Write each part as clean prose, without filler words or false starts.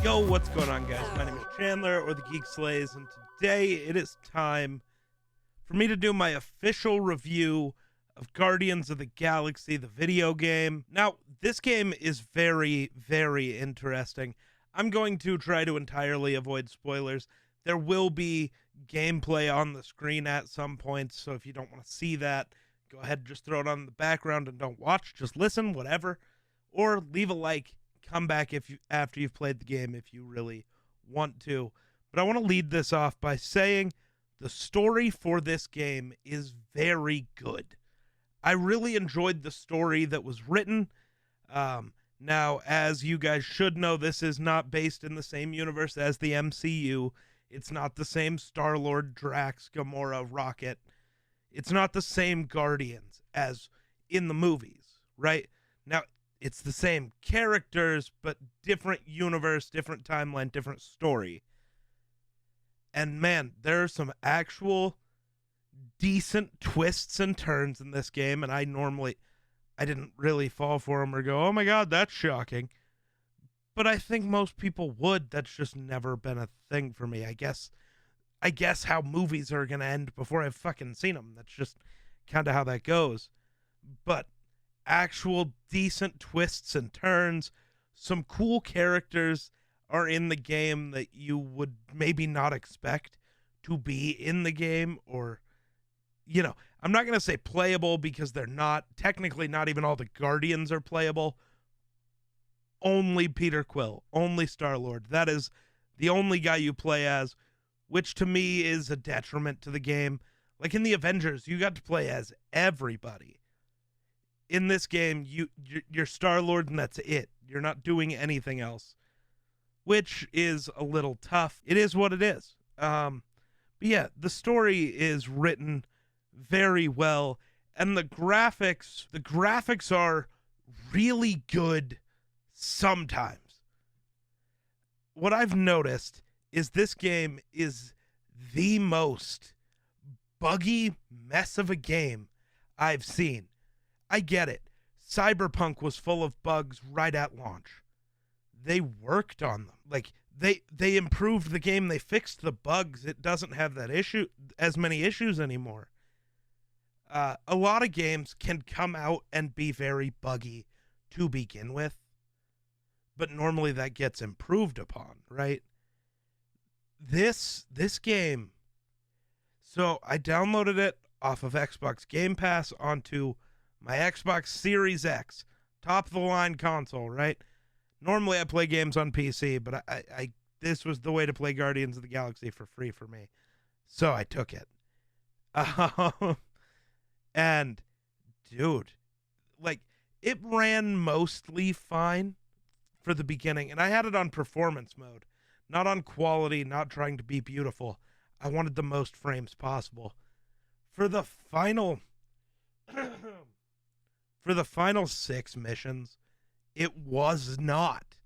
Yo, what's going on, guys? My name is Chandler, or the Geek Slays, and today it is time for me to do my official review of Guardians of the Galaxy, the video game. Now, this game is very, very interesting. I'm going to try to entirely avoid spoilers. There will be gameplay on the screen at some point, so if you don't want to see that, go ahead and just throw it on in the background and don't watch. Just listen, whatever. Or leave a like. Come back after you've played the game if you really want to. But I want to lead this off by saying the story for this game is very good. I really enjoyed the story that was written. Now, as you guys should know, this is not based in the same universe as the MCU. It's not the same Star-Lord, Drax, Gamora, Rocket. It's not the same Guardians as in the movies, right? Now, it's the same characters, but different universe, different timeline, different story. And man, there are some actual decent twists and turns in this game, and I didn't really fall for them or go, oh my god, that's shocking. But I think most people would. That's just never been a thing for me. I guess how movies are going to end before I've fucking seen them. That's just kind of how that goes. But actual decent twists and turns, some cool characters are in the game that you would maybe not expect to be in the game, or, you know, I'm not going to say playable because they're not. Technically, not even all the Guardians are playable. Only Peter Quill, only Star-Lord. That is the only guy you play as, which to me is a detriment to the game. Like in the Avengers, you got to play as everybody. In this game, you're Star-Lord and that's it. You're not doing anything else, which is a little tough. It is what it is. But yeah, the story is written very well, and the graphics are really good sometimes. What I've noticed is this game is the most buggy mess of a game I've seen. I get it. Cyberpunk was full of bugs right at launch. They worked on them. Like they improved the game, they fixed the bugs. It doesn't have as many issues anymore. A lot of games can come out and be very buggy to begin with, but normally that gets improved upon, right? This game. So I downloaded it off of Xbox Game Pass onto my Xbox Series X, top of the line console, right? Normally I play games on PC, but I this was the way to play Guardians of the Galaxy for free for me. So I took it. And dude, like, it ran mostly fine for the beginning, and I had it on performance mode, not on quality, not trying to be beautiful. I wanted the most frames possible. For the final 6 missions, it was not.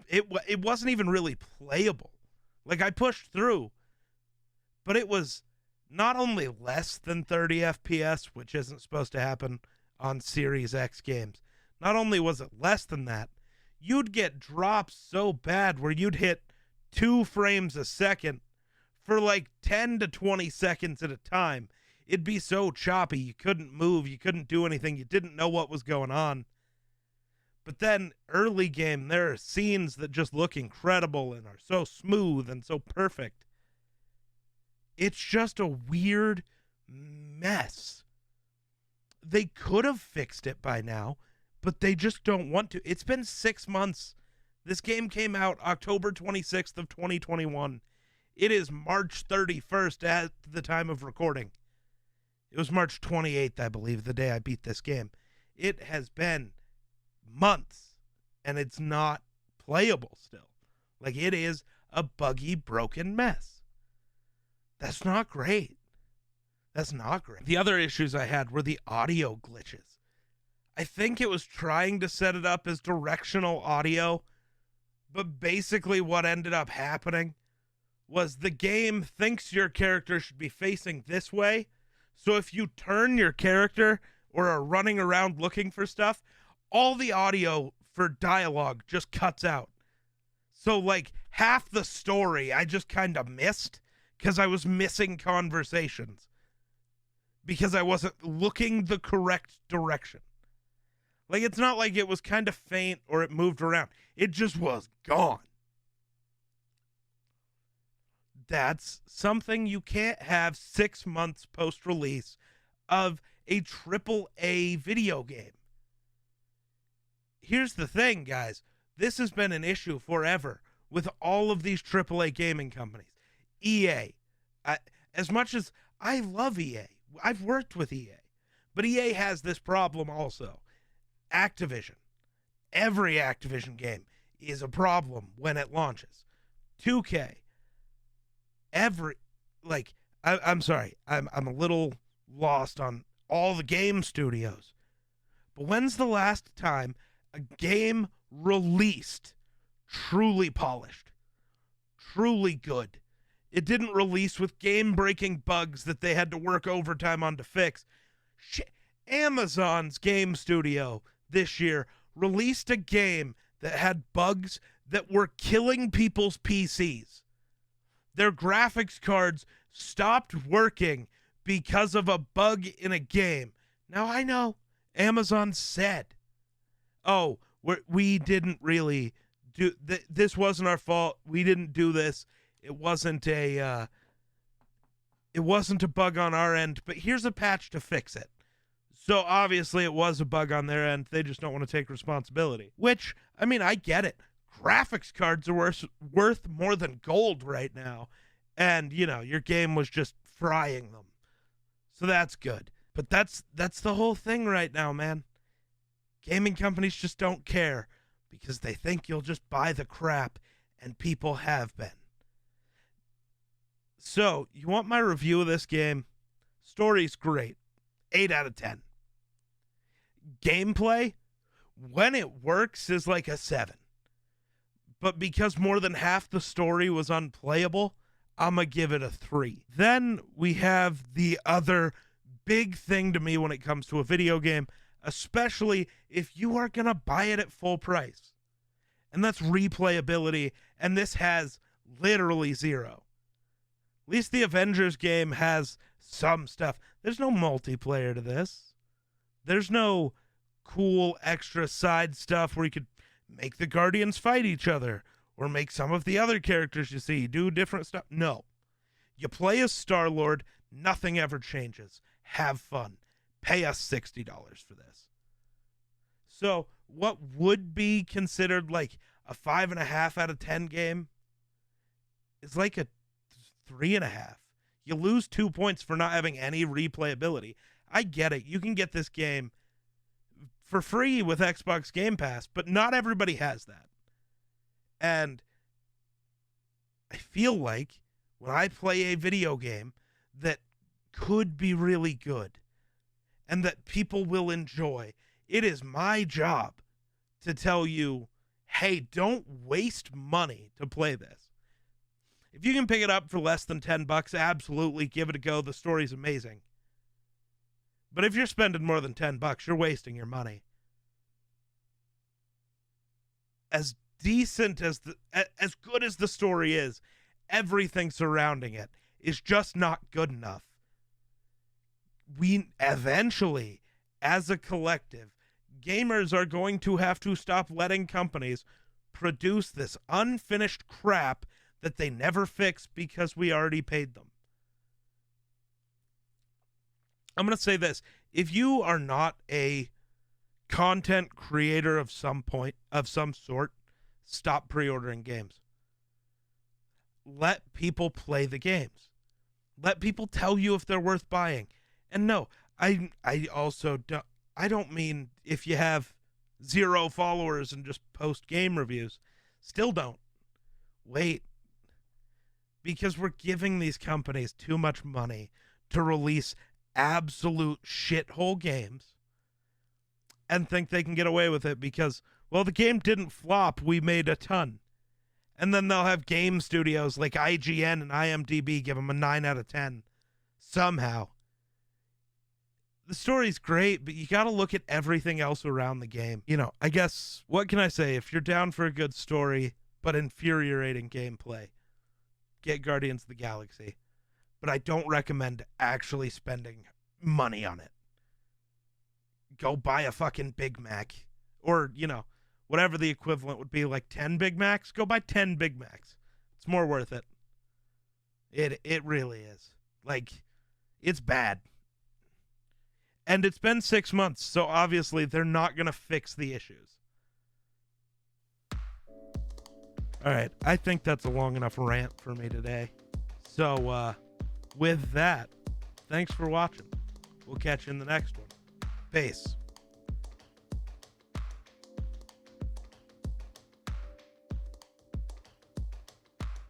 It wasn't even really playable. Like, I pushed through, but it was not only less than 30 FPS, which isn't supposed to happen on Series X games. Not only was it less than that, you'd get drops so bad where you'd hit 2 frames a second for like 10 to 20 seconds at a time. It'd be so choppy, you couldn't move, you couldn't do anything, you didn't know what was going on. But then, early game, there are scenes that just look incredible and are so smooth and so perfect. It's just a weird mess. They could have fixed it by now, but they just don't want to. It's been 6 months. This game came out October 26th of 2021. It is March 31st at the time of recording. It was March 28th, I believe, the day I beat this game. It has been months, and it's not playable still. Like, it is a buggy, broken mess. That's not great. That's not great. The other issues I had were the audio glitches. I think it was trying to set it up as directional audio, but basically what ended up happening was the game thinks your character should be facing this way, so if you turn your character or are running around looking for stuff, all the audio for dialogue just cuts out. So, like, half the story I just kind of missed because I was missing conversations because I wasn't looking the correct direction. Like, it's not like it was kind of faint or it moved around. It just was gone. That's something you can't have 6 months post-release of a AAA video game. Here's the thing, guys. This has been an issue forever with all of these AAA gaming companies. EA. As much as I love EA, I've worked with EA, but EA has this problem also. Activision. Every Activision game is a problem when it launches. 2K. I'm sorry. I'm a little lost on all the game studios. But when's the last time a game released truly polished, truly good? It didn't release with game-breaking bugs that they had to work overtime on to fix. Amazon's game studio this year released a game that had bugs that were killing people's PCs. Their graphics cards stopped working because of a bug in a game. Now, I know Amazon said, oh, we didn't really do this. Wasn't our fault. We didn't do this. It wasn't a bug on our end, but here's a patch to fix it. So obviously it was a bug on their end. They just don't want to take responsibility, which, I mean, I get it. Graphics cards are worth more than gold right now. And, you know, your game was just frying them. So that's good. But that's the whole thing right now, man. Gaming companies just don't care because they think you'll just buy the crap, and people have been. So, you want my review of this game? Story's great. 8 out of 10. Gameplay, when it works, is like a 7. But because more than half the story was unplayable, I'm going to give it a 3. Then we have the other big thing to me when it comes to a video game, especially if you are going to buy it at full price. And that's replayability, and this has literally 0. At least the Avengers game has some stuff. There's no multiplayer to this. There's no cool extra side stuff where you could make the Guardians fight each other or make some of the other characters you see do different stuff. No. You play as Star-Lord. Nothing ever changes. Have fun. Pay us $60 for this. So what would be considered like a 5.5 out of 10 game is like a 3.5. You lose 2 points for not having any replayability. I get it. You can get this game for free with Xbox Game Pass, but not everybody has that. And I feel like when I play a video game that could be really good and that people will enjoy, it is my job to tell you, hey, don't waste money to play this. If you can pick it up for less than $10, absolutely give it a go. The story's amazing. But if you're spending more than $10, you're wasting your money. As decent as as good as the story is, everything surrounding it is just not good enough. We eventually, as a collective, gamers are going to have to stop letting companies produce this unfinished crap that they never fix because we already paid them. I'm going to say this. If you are not a content creator of some sort, stop pre-ordering games. Let people play the games. Let people tell you if they're worth buying. And no, I don't mean if you have 0 followers and just post game reviews. Still don't. Wait. Because we're giving these companies too much money to release absolute shithole games and think they can get away with it because, well, the game didn't flop. We made a ton. And then they'll have game studios like IGN and IMDb give them a 9 out of 10 somehow. The story's great, but you got to look at everything else around the game. You know, I guess, what can I say? If you're down for a good story, but infuriating gameplay, get Guardians of the Galaxy. But I don't recommend actually spending money on it. Go buy a fucking Big Mac, or, whatever the equivalent would be, like 10 Big Macs. Go buy 10 Big Macs. It's more worth it. It really is. Like, it's bad. And it's been 6 months, so obviously they're not going to fix the issues. All right, I think that's a long enough rant for me today. So, with that, thanks for watching. We'll catch you in the next one. Peace.